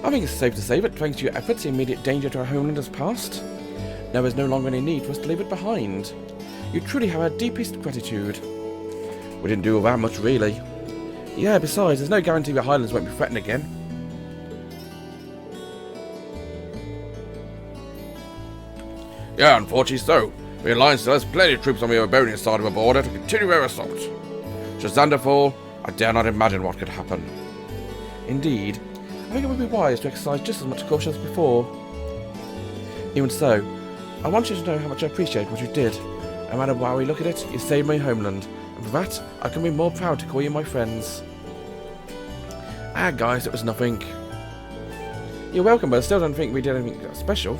I think it's safe to say that thanks to your efforts, the immediate danger to our homeland has passed. Now there's no longer any need for us to leave it behind. You truly have our deepest gratitude. We didn't do all that much, really. Yeah, besides, there's no guarantee the Highlands won't be threatened again. Yeah, unfortunately so. The Alliance still has plenty of troops on the Erebonia side of the border to continue their assault. Should Xander fall, I dare not imagine what could happen. Indeed. I think it would be wise to exercise just as much caution as before. Even so, I want you to know how much I appreciate what you did. No matter how we look at it, you saved my homeland, and for that, I can be more proud to call you my friends. Ah, guys, it was nothing. You're welcome, but I still don't think we did anything special.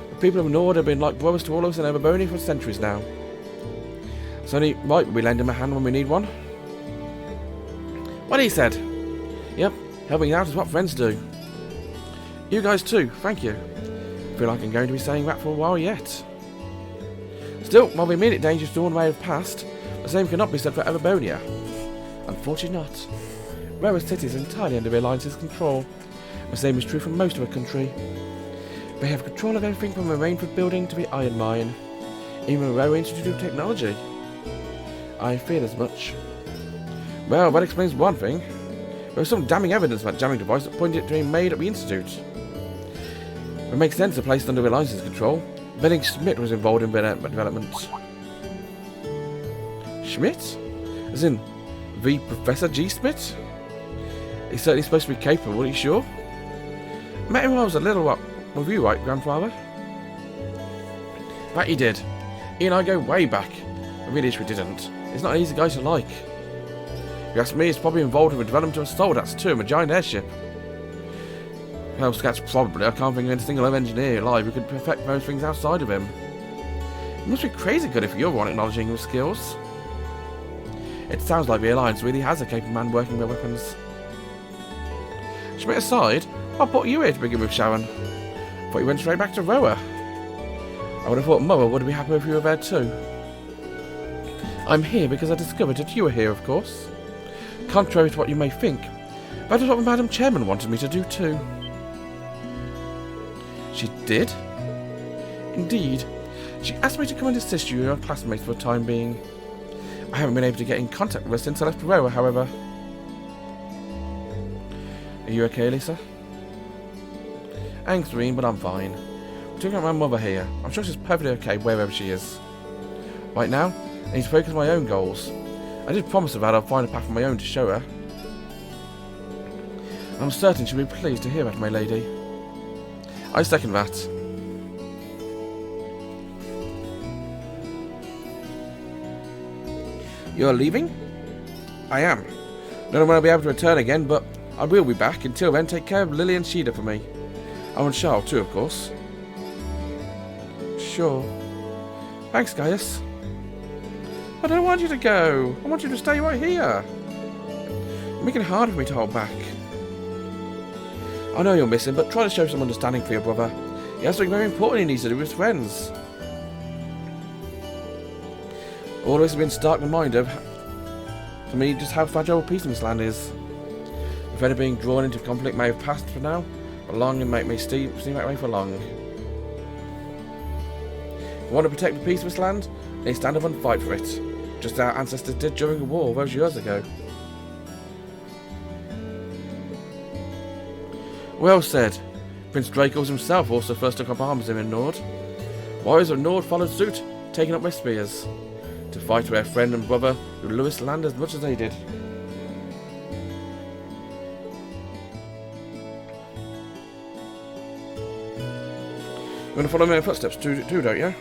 The people of Nord have been like brothers to all of us in Erebonia for centuries now. It's only right we lend him a hand when we need one. What he said. Yep, helping out is what friends do. You guys too, thank you. I feel like I'm going to be saying that for a while yet. Still, while the immediate dangers to all may have passed, the same cannot be said for Erebonia. Unfortunately not. Roa's city is entirely under the Alliance's control. The same is true for most of the country. They have control of everything from the Rainford building to the iron mine. Even the Roa Institute of Technology. I feared as much. Well, that explains one thing. There was some damning evidence of that jamming device that pointed it to being made at the Institute. It makes sense to place it under the Alliance's control. Benning Schmidt was involved in their development. Schmidt? As in, the Professor G. Schmidt? He's certainly supposed to be capable, are you sure? Met him when I was a little what? Were you right, Grandfather? That he did. He and I go way back. I really wish we didn't. He's not an easy guy to like. If you ask me, he's probably involved in the development of a Soldats too, a giant airship. Well, Scats probably. I can't think of any single other engineer alive who could perfect most things outside of him. He must be crazy good if you're one acknowledging his skills. It sounds like the Alliance really has a capable man working their weapons. Schmidt aside, what brought you here to begin with, Sharon? Thought you went straight back to Roa. I would have thought Mother would be happy if you were there too. I'm here because I discovered that you were here, of course. Contrary to what you may think, that is what the Madam Chairman wanted me to do too. She did? Indeed. She asked me to come and assist you and your classmates for the time being. I haven't been able to get in contact with her since I left Roa, however. Are you okay, Lisa? Thanks, Rean, but I'm fine. I'm talking about my mother here. I'm sure she's perfectly okay wherever she is. Right now, I need to focus on my own goals. I did promise her that I'll find a path of my own to show her. I'm certain she'll be pleased to hear that, my lady. I second that. You're leaving? I am. Don't know when I'll be able to return again, but I will be back. Until then, take care of Lily and Sheeda for me. Oh, and Charles too, of course. Sure. Thanks, Gaius. I don't want you to go. I want you to stay right here. You're making it harder for me to hold back. I know you're missing, but try to show some understanding for your brother. He has something very important he needs to do with his friends. All this has been stark reminder for me just how fragile peace in this land is. If any being drawn into conflict may have passed for now, but long and make me seem that way for long. If you want to protect the peace of this land, then stand up and fight for it, just as our ancestors did during a war those years ago. Well said. Prince Dracos himself also first took up arms here in Nord. Warriors of Nord followed suit, taking up their spears, to fight for their friend and brother who loved this land as much as they did. You want to follow my footsteps too, don't you?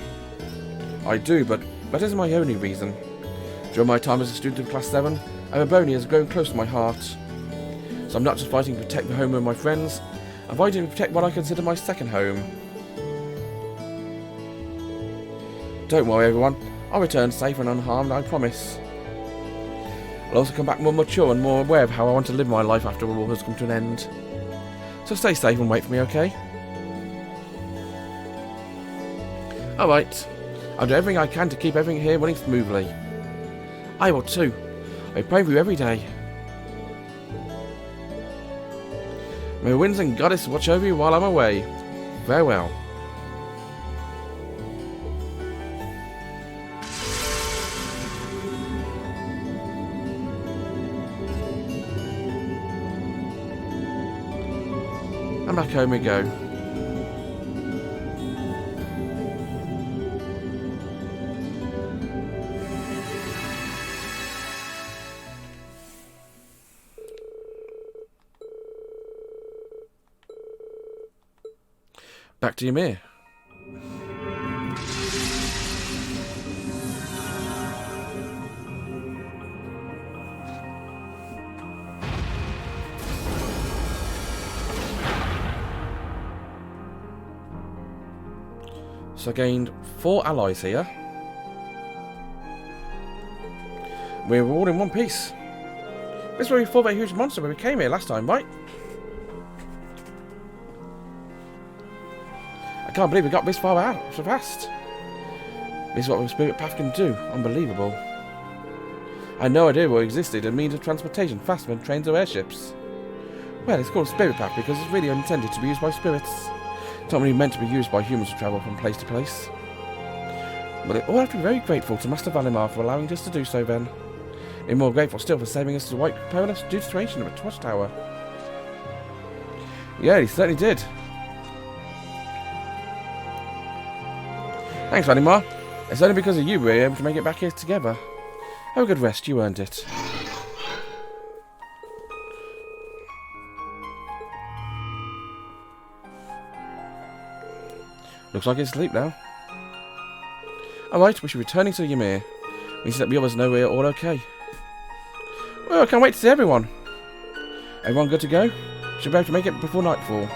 I do, but that isn't my only reason. During my time as a student of Class VII, Erebonia has grown close to my heart. So I'm not just fighting to protect the home of my friends, I'm fighting to protect what I consider my second home. Don't worry, everyone. I'll return safe and unharmed, I promise. I'll also come back more mature and more aware of how I want to live my life after the war has come to an end. So stay safe and wait for me, okay? Alright. I'll do everything I can to keep everything here running smoothly. I will too. I pray for you every day. May winds and goddess watch over you while I'm away. Farewell. And back home we go. Back to Ymir. So I gained 4 allies here. We're all in one piece. This is where we fought that huge monster when we came here last time, right? I can't believe we got this far out so fast. This is what the spirit path can do. Unbelievable. I had no idea what existed a means of transportation faster than trains or airships. Well, it's called spirit path because it's really intended to be used by spirits. It's not really meant to be used by humans to travel from place to place. But we all have to be very grateful to Master Valimar for allowing us to do so then. And more grateful still for saving us to wipe perilous situation of a watchtower. Yeah, he certainly did. Thanks, Valimar. It's only because of you we were able to make it back here together. Have a good rest, you earned it. Looks like it's asleep now. Alright, we should be returning to Ymir. We need to let the others know we're all okay. Well, I can't wait to see everyone. Everyone good to go? Should be able to make it before nightfall.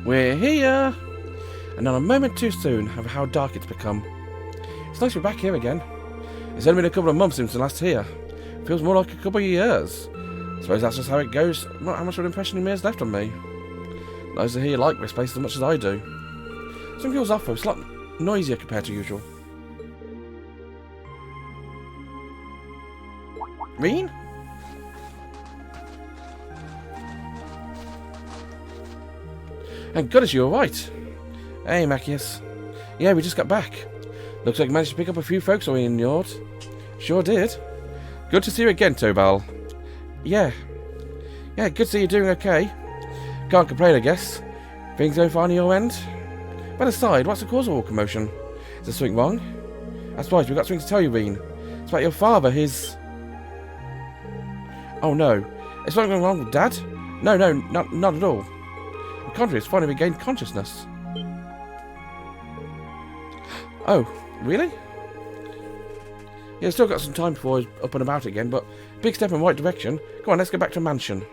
We're here! And not a moment too soon of how dark it's become. It's nice to be back here again. It's only been a couple of months since the last here. Feels more like a couple of years. Suppose that's just how it goes. Not how much of an impression Ymir's left on me. Those are here like this place as much as I do. Something feels off though, it's a lot noisier compared to usual. Rean? Thank goodness you were right. Hey, Machias. Yeah, we just got back. Looks like you managed to pick up a few folks away in Njord. Sure did. Good to see you again, Tobal. Yeah. Yeah, good to see you doing okay. Can't complain, I guess. Things going fine on your end? But aside, what's the cause of all commotion? Is there something wrong? That's right, we've got something to tell you, Rean. It's about your father, his... Oh no. Is something wrong with Dad? No, not at all. On the contrary, it's finally regained consciousness. Oh, really? Yeah, still got some time before he's up and about again, but big step in the right direction. Come on, let's go back to the mansion.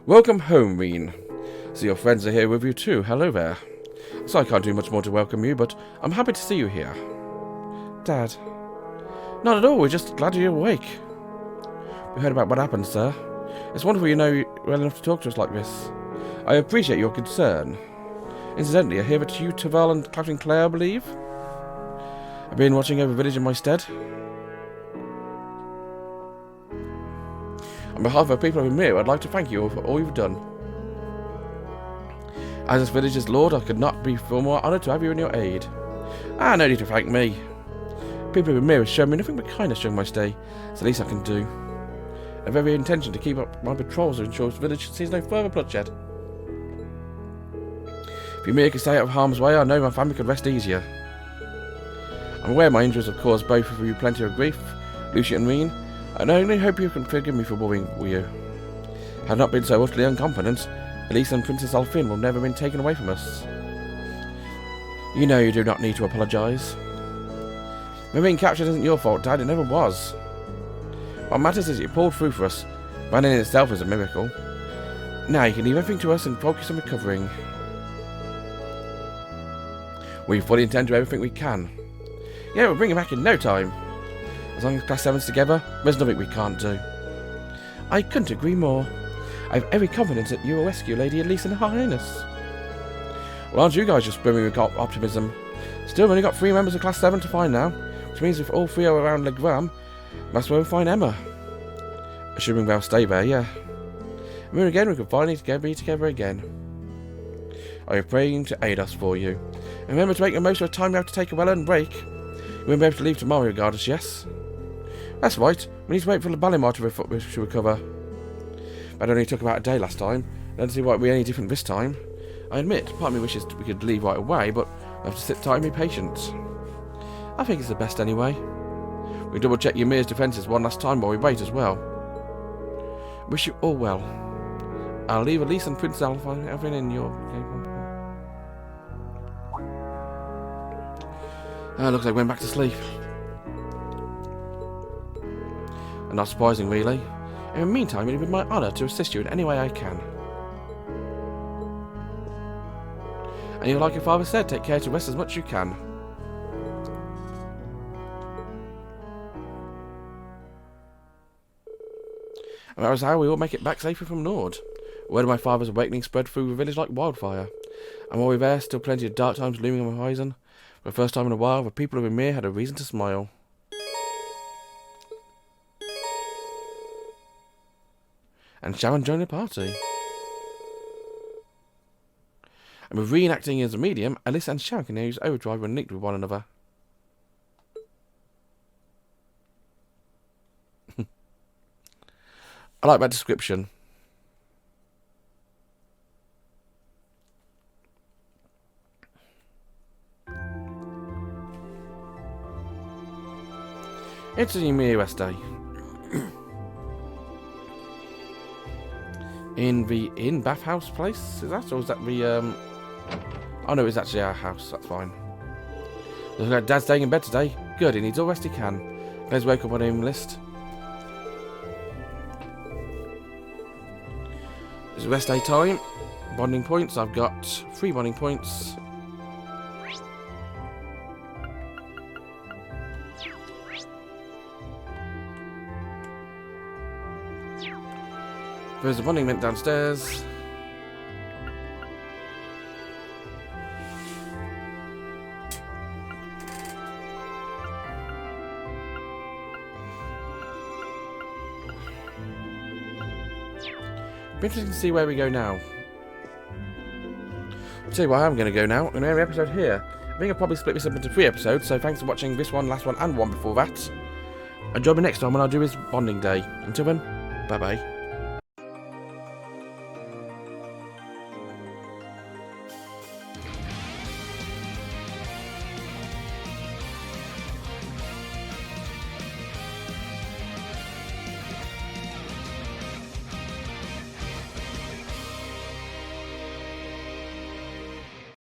Welcome home, Rean. So your friends are here with you too. Hello there. So I can't do much more to welcome you, but I'm happy to see you here. Dad. Not at all, we're just glad you're awake. We heard about what happened, sir. It's wonderful you know well enough to talk to us like this. I appreciate your concern. Incidentally, I hear that you, Taval, and Captain Claire, I believe, have been watching over the village in my stead. On behalf of the people of Ymir, I'd like to thank you for all you've done. As this village's lord, I could not be far more honoured to have you in your aid. Ah, no need to thank me. People of Ymir have shown me nothing but kindness during my stay. It's the least I can do. I have every intention to keep up my patrols to ensure this village sees no further bloodshed. If Ymir can stay out of harm's way, I know my family could rest easier. I'm aware my injuries have caused both of you plenty of grief, Lucia and Rean, and I only hope you can forgive me for worrying you. Had I not been so utterly incompetent, Elise and Princess Alfin will never have been taken away from us. You know you do not need to apologise. Me being captured isn't your fault, Dad. It never was. What matters is you pulled through for us. That in itself is a miracle. Now you can leave everything to us and focus on recovering. We fully intend to do everything we can. Yeah, we'll bring him back in no time. As long as Class 7's together, there's nothing we can't do. I couldn't agree more. I have every confidence that you will rescue Lady Elise and Her Highness. Well, aren't you guys just brimming with optimism? Still, we've only got 3 members of Class 7 to find now, which means if all 3 are around Le Gram, that's where we'll find Emma. Assuming they'll stay there, yeah. And then again, we can finally be together again. I am praying to aid us for you. And remember to make the most of the time you have to take a well-earned break. You won't be able to leave tomorrow regardless, yes? That's right. We need to wait for the Valimar to recover. That only took about a day last time. I don't see why it would be any different this time. I admit, part of me wishes we could leave right away, but I have to sit tight and be patient. I think it's the best anyway. We double check Ymir's defences one last time while we wait as well. Wish you all well. I'll leave Elise and Prince Alpha everything in your... looks like we went back to sleep. And not surprising, really. In the meantime, it will be my honour to assist you in any way I can. And you, like your father said, take care to rest as much as you can. And that was how we all make it back safely from Nord. Word of my father's awakening spread through the village like wildfire. And while we were there, still plenty of dark times looming on the horizon. For the first time in a while, the people of Ymir had a reason to smile. And Sharon joined the party. And with Rean acting as a medium, Alice and Sharon can now use overdrive when linked with one another. I like that description. It's a Ymir West Day. In the bathhouse place, is that? Or is that the, oh no, it's actually our house, that's fine. Looks like Dad's staying in bed today. Good, he needs all rest he can. Let's wake up on him list. It's rest day time. Bonding points, I've got 3 bonding points. There's a bonding mint downstairs. Be interesting to see where we go now. I'll tell you where I'm going to go now. In every episode here. I think I'll probably split this up into 3 episodes, so thanks for watching this one, last one, and one before that. And join me next time when I'll do his bonding day. Until then, bye bye.